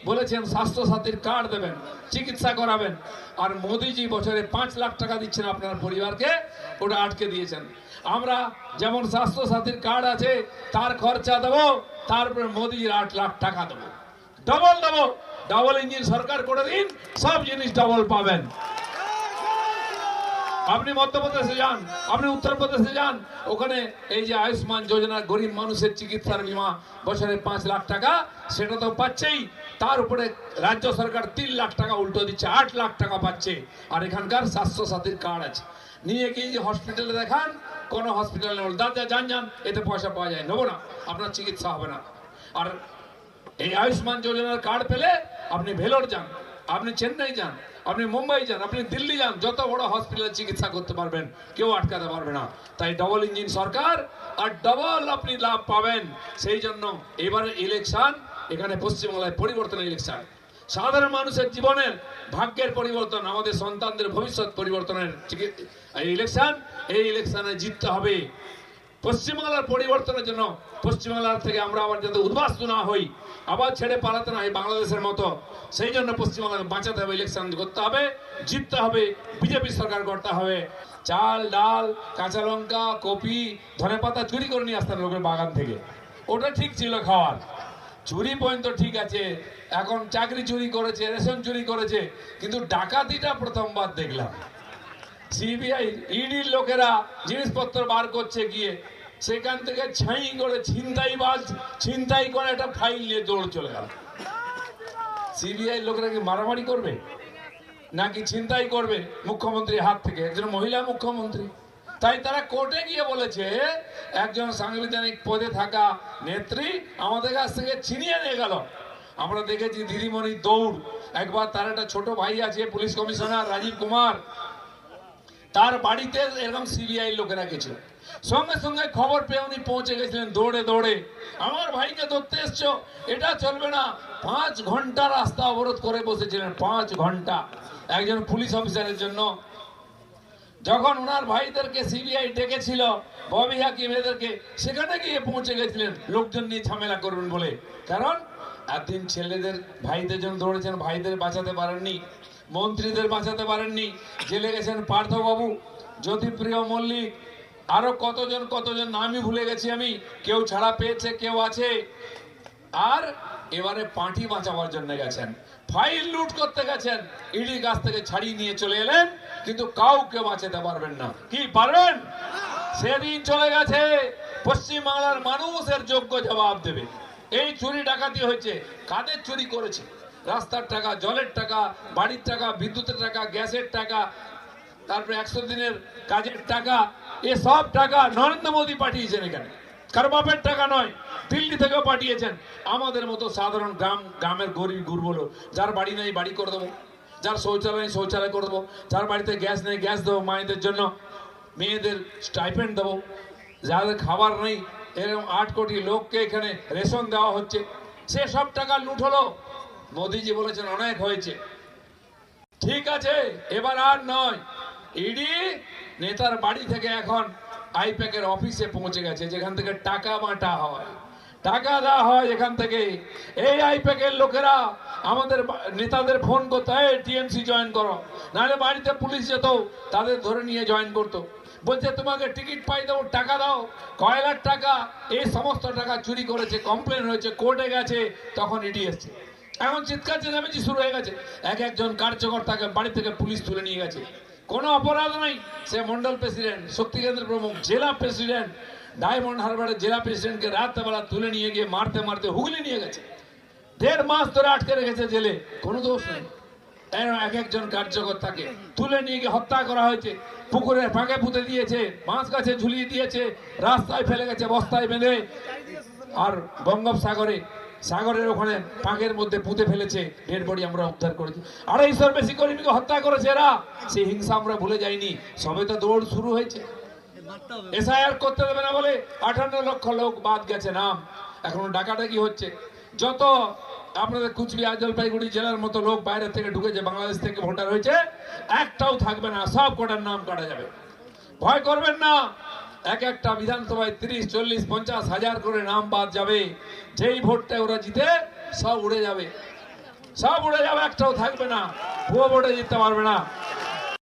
বলেছেন স্বাস্থ্য সাথীর কার্ড দেবেন, চিকিৎসা করাবেন, আর মোদিজি বছরে 5 লাখ টাকা দিচ্ছেন আপনার পরিবারকে, ওটা আটকে দিয়েছেন। আমরা যেমন স্বাস্থ্য সাথীর কার্ড আছে তার খরচা দেবো, তারপরে মোদিজির 8 লাখ টাকা দেবো, ডবল দেবো। ডাবল ইঞ্জিন সরকার করে দিন, সব জিনিস ডবল পাবেন। আপনি মধ্যপ্রদেশে যান, আপনি উত্তরপ্রদেশে যান, ওখানে এই যে আয়ুষ্মান যোজনা, গরিব মানুষের চিকিৎসার বিমা বছরে 5 লাখ টাকা, সেটা তো পাচ্ছেই, তার উপরে রাজ্য সরকার 3 লাখ টাকা উল্টো দিচ্ছে, 8 লাখ টাকা পাচ্ছে। আর এখানকার স্বাস্থ্য সাথীর কার্ড আছে, নিয়ে গিয়ে যে হসপিটালে দেখান, কোনো হসপিটালে দাদা যান এতে পয়সা পাওয়া যায়, নেবো না, আপনার চিকিৎসা হবে না। আর এই আয়ুষ্মান যোজনার কার্ড পেলে আপনি ভেলোর যান, আপনি চেন্নাই যান, আপনি মুম্বাই যান, আপনি দিল্লি যান, যত বড় হসপিটালে চিকিৎসা করতে পারবেন, কেউ আটকাতে পারবে না। তাই ডবল ইঞ্জিন সরকার, আর ডবল আপনি লাভ পাবেন। সেই জন্য এবারে ইলেকশন, এখানে পশ্চিমবাংলায় পরিবর্তনের ইলেকশন, সাধারণ মানুষের জীবনের ভাগ্যের পরিবর্তন, আমাদের সন্তানদের ভবিষ্যৎ পরিবর্তনের ইলেকশন। এই ইলেকশনে জিততে হবে পশ্চিমবাংলার পরিবর্তনের জন্য। পশ্চিমবাংলার থেকে আমরা আবার যাতে উদ্বাস্তু না হই, আবার ছেড়ে পালাতে না হয় বাংলাদেশের মতো, সেই জন্য পশ্চিমবাংলাকে বাঁচাতে হবে, ইলেকশন করতে হবে, জিততে হবে, বিজেপি সরকার করতে হবে। চাল ডাল কাঁচা লঙ্কা কপি ধনেপাতা চুরি করে নিয়ে আসতেন লোকের বাগান থেকে, ওটা ঠিক ছিল খাওয়ার, চুরি পর্যন্ত ঠিক আছে। এখন চাকরি চুরি করেছে, রেশন চুরি করেছে, কিন্তু ডাকাতিটা প্রথমবার দেখলাম। সিবিআই ইডির লোকেরা জিনিসপত্র বার করছে গিয়ে, সেখান থেকে ছাই করে ছিনতাই করে একটা ফাইল নিয়ে দৌড় চলে গেল। সিবিআই লোকেরা কি মারামারি করবে নাকি ছিনতাই করবে মুখ্যমন্ত্রীর হাত থেকে? একজন মহিলা মুখ্যমন্ত্রী, তাই তারা কোর্টে গিয়ে বলেছে একজন সাংবিধানিক পদে থাকা নেত্রী আমাদের কাছ থেকে ছিনিয়ে নিয়ে গেল। আমরা দেখেছি দিদিমণি দৌড়। একবার তার একটা ছোট ভাই আছে পুলিশ কমিশনার রাজীব কুমার, তার বাড়িতে এরকম সিবিআই লোকেরা গেছিল, সঙ্গে সঙ্গে খবর পেয়ে উনি পৌঁছে গেছিলেন দৌড়ে দৌড়ে, আমার ভাইকে ধরতে এসছো, এটা চলবে না। 5 ঘন্টা রাস্তা অবরোধ করে বসেছিলেন, 5 ঘন্টা একজন পুলিশ অফিসারের জন্য। যখন ওনার ভাইদেরকে সিবিআই ডেকেছিল, ববি হাকিম এদেরকে, সেখানে গিয়ে পৌঁছে গেছিলেন লোকজন নিয়ে ঝামেলা করবেন বলে। কারণ একদিন ছেলেদের ভাইদের জন্য দৌড়েছেন, ভাইদের বাঁচাতে পারেননি, মন্ত্রীদের বাঁচাতে পারেননি, জেলে গেছেন পার্থবাবু, জ্যোতিপ্রিয় মল্লিক, আরো কতজন নামই ভুলে গেছি আমি, কেউ ছাড়া পেয়েছে, কেউ আছে। আর এবারে পার্টি বাঁচাবার জন্য গেছেন, ফাইল লুট করতে গেছেন, ইডি কাছ থেকে ছাড়িয়ে নিয়ে চলে এলেন, কিন্তু কাউকে বাঁচাতে পারবেন না। কি পারবেন? সেদিন চলে গেছে, পশ্চিমবাংলার মানুষ এর যোগ্য জবাব দেবে। এই চুরি ডাকাতি হয়েছে, কাদের চুরি করেছে? রাস্তার টাকা, জলের টাকা, বাড়ির টাকা, বিদ্যুতের টাকা, গ্যাসের টাকা, তারপরে 100 দিনের কাজের টাকা, এসব টাকা নরেন্দ্র মোদী পাঠিয়েছেন এখানে, কারো বাপের টাকা নয়, দিল্লি থেকেও পাঠিয়েছেন। আমাদের মতো সাধারণ গ্রামের গরিব গুরবলো, যার বাড়ি নেই বাড়ি করে দেবো, যার শৌচালয় নেই শৌচালয় করে দেবো, যার বাড়িতে গ্যাস নেই গ্যাস দেবো, মায়েদের জন্য, মেয়েদের স্টাইপেন্ড দেবো, যাদের খাবার নেই এরকম 8 কোটি লোককে এখানে রেশন দেওয়া হচ্ছে। সে সব টাকা লুট হলো। মোদিজি বলেছেন অনেক হয়েছে, ঠিক আছে, এবার আর নয়। ইডি নেতার বাড়ি থেকে এখন আইপ্যাকের অফিসে পৌঁছে গেছে, যেখান থেকে টাকা বাঁটা হয়, টাকা দেওয়া হয় এখান থেকে। এই আইপ্যাকের লোকেরা আমাদের নেতাদের ফোন করতো, টিএমসি জয়েন করো, নাহলে বাড়িতে পুলিশ যেত, তাদের ধরে নিয়ে জয়েন করতো। বলছে তোমাকে টিকিট পাই দেবো, টাকা দাও, কয়লার টাকা, এই সমস্ত টাকা চুরি করেছে, কমপ্লেন হয়েছে, কোর্টে গেছে, তখন ইডি এসছে। এখন চিৎকার চেঁচামেচি শুরু হয়ে গেছে, একজন কার্যকর্তাকে বাড়ি থেকে পুলিশ তুলে নিয়ে গেছে, কোনো অপরাধ নাই, সে মন্ডল প্রেসিডেন্ট, শক্তি কেন্দ্রের প্রমুখ, জেলা প্রেসিডেন্ট, ডায়মন্ড হারবারের জেলা প্রেসিডেন্টকে রাত্রেবেলা তুলে নিয়ে গিয়ে মারতে মারতে হুগলি নিয়ে গেছে, 1.5 মাস ধরে আটকে রেখেছে জেলে, কোনো দোষ নেই। একজন কার্যকর্তাকে তুলে নিয়ে গিয়ে হত্যা করা হয়েছে, পুকুরের ফাঁকে পুঁতে দিয়েছে, বাঁশ গাছে ঝুলিয়ে দিয়েছে, রাস্তায় ফেলে গেছে বস্তায় বেঁধে, আর সাগরের ওখানে পাঁকের মধ্যে পুঁতে ফেলেছে, ডেড বডি আমরা উদ্ধার করেছি। 250 বেশি কর্মীকে হত্যা করেছে এরা। সেই হিংসা আমরা ভুলে যাইনি, সবে তো দৌড় শুরু হয়েছে। এসআইআর করতে দেবে না বলে 58 লক্ষ লোক বাদ গেছে নাম, এখনো ডাকাডাকি হচ্ছে। যত আপনাদের কুচবিহার জলপাইগুড়ি জেলার মতো লোক বাইরে থেকে ঢুকেছে, বাংলাদেশ থেকে ভোটার হয়েছে, একটাও থাকবে না, সব কটার নাম কাটা যাবে। ভয় করবেন না, একটা বিধানসভায় 30, 40, 50 হাজার করে নাম বাদ যাবে। যেই ভোটটা ওরা জিতে সব উড়ে যাবে। সব উড়ে যাবে, একটাও থাকবে না, ভুয়ো ভোটে জিততে পারবে না।